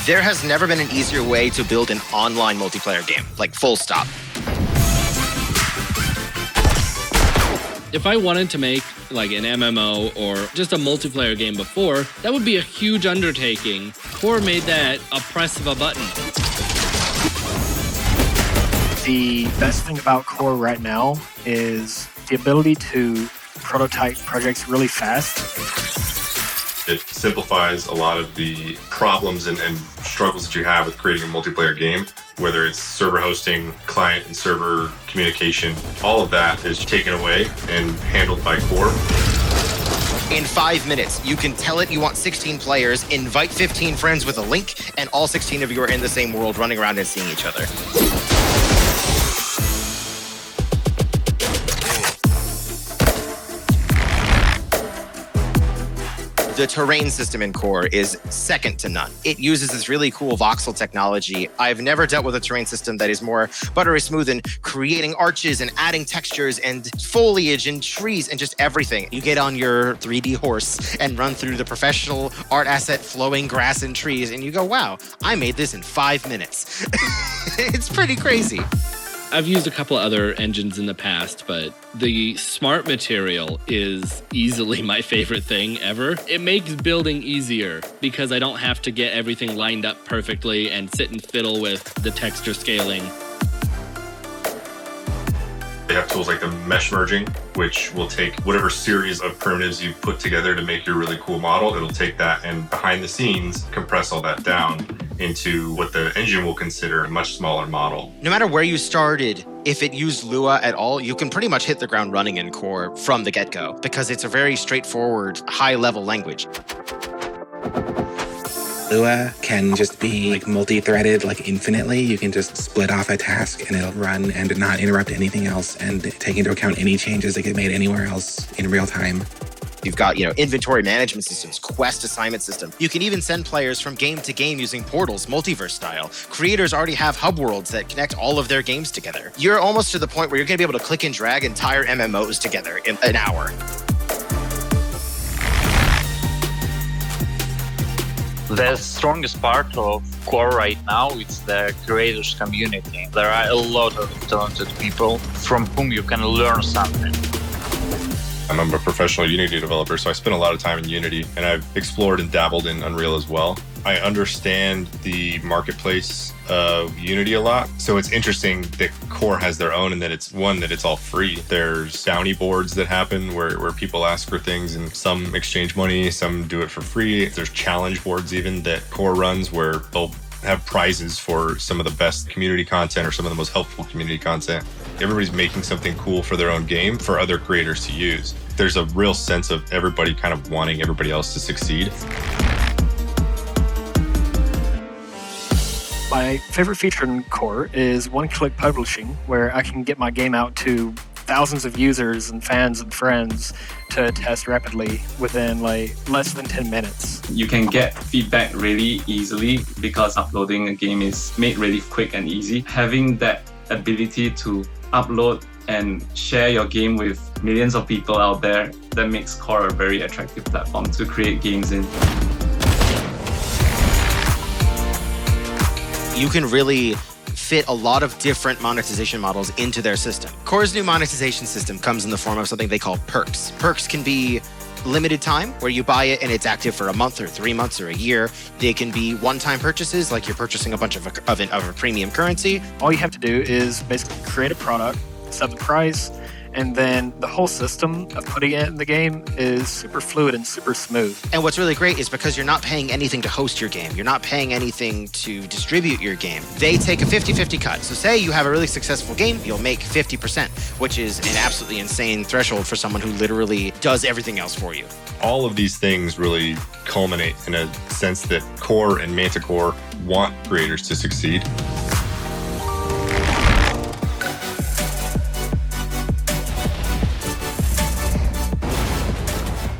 There has never been an easier way to build an online multiplayer game, like full stop. If I wanted to make like an MMO or just a multiplayer game before, that would be a huge undertaking. Core made that a press of a button. The best thing about Core right now is the ability to prototype projects really fast. It simplifies a lot of the problems and struggles that you have with creating a multiplayer game, whether it's server hosting, client and server communication. All of that is taken away and handled by Core. In 5 minutes, you can tell it you want 16 players, invite 15 friends with a link, and all 16 of you are in the same world running around and seeing each other. The terrain system in Core is second to none. It uses this really cool voxel technology. I've never dealt with a terrain system that is more buttery smooth in creating arches and adding textures and foliage and trees and just everything. You get on your 3D horse and run through the professional art asset flowing grass and trees and you go, wow, I made this in 5 minutes. It's pretty crazy. I've used a couple other engines in the past, but the smart material is easily my favorite thing ever. It makes building easier because I don't have to get everything lined up perfectly and sit and fiddle with the texture scaling. They have tools like the mesh merging, which will take whatever series of primitives you put together to make your really cool model. It'll take that and behind the scenes compress all that down into what the engine will consider a much smaller model. No matter where you started, if it used Lua at all, you can pretty much hit the ground running in Core from the get-go because it's a very straightforward, high-level language. Lua can just be like multi-threaded, like infinitely. You can just split off a task and it'll run and not interrupt anything else and take into account any changes that get made anywhere else in real time. You've got, inventory management systems, quest assignment system. You can even send players from game to game using portals, multiverse style. Creators already have hub worlds that connect all of their games together. You're almost to the point where you're going to be able to click and drag entire MMOs together in an hour. The strongest part of Core right now is the creators community. There are a lot of talented people from whom you can learn something. I'm a professional Unity developer, so I spend a lot of time in Unity, and I've explored and dabbled in Unreal as well. I understand the marketplace of Unity a lot, so it's interesting that Core has their own and that it's all free. There's bounty boards that happen where people ask for things and some exchange money, some do it for free. There's challenge boards even that Core runs where they'll have prizes for some of the best community content or some of the most helpful community content. Everybody's making something cool for their own game for other creators to use. There's a real sense of everybody kind of wanting everybody else to succeed. My favorite feature in Core is one-click publishing, where I can get my game out to thousands of users and fans and friends to test rapidly within less than 10 minutes. You can get feedback really easily because uploading a game is made really quick and easy. Having that ability to upload and share your game with millions of people out there, that makes Core a very attractive platform to create games in. You can really fit a lot of different monetization models into their system. Core's new monetization system comes in the form of something they call perks. Perks can be limited time, where you buy it and it's active for a month or 3 months or a year. They can be one-time purchases, like you're purchasing a bunch of a premium currency. All you have to do is basically create a product, set the price, and then the whole system of putting it in the game is super fluid and super smooth. And what's really great is because you're not paying anything to host your game, you're not paying anything to distribute your game, they take a 50-50 cut. So say you have a really successful game, you'll make 50%, which is an absolutely insane threshold for someone who literally does everything else for you. All of these things really culminate in a sense that Core and Manticore want creators to succeed.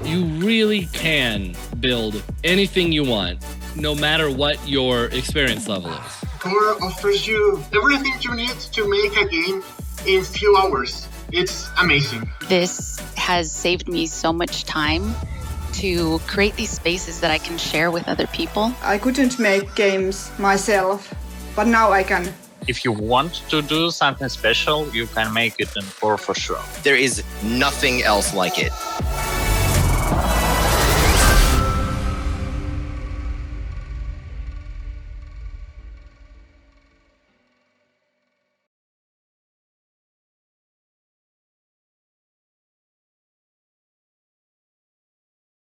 You really can build anything you want, no matter what your experience level is. Core offers you everything you need to make a game in few hours. It's amazing. This has saved me so much time to create these spaces that I can share with other people. I couldn't make games myself, but now I can. If you want to do something special, you can make it in Core for sure. There is nothing else like it.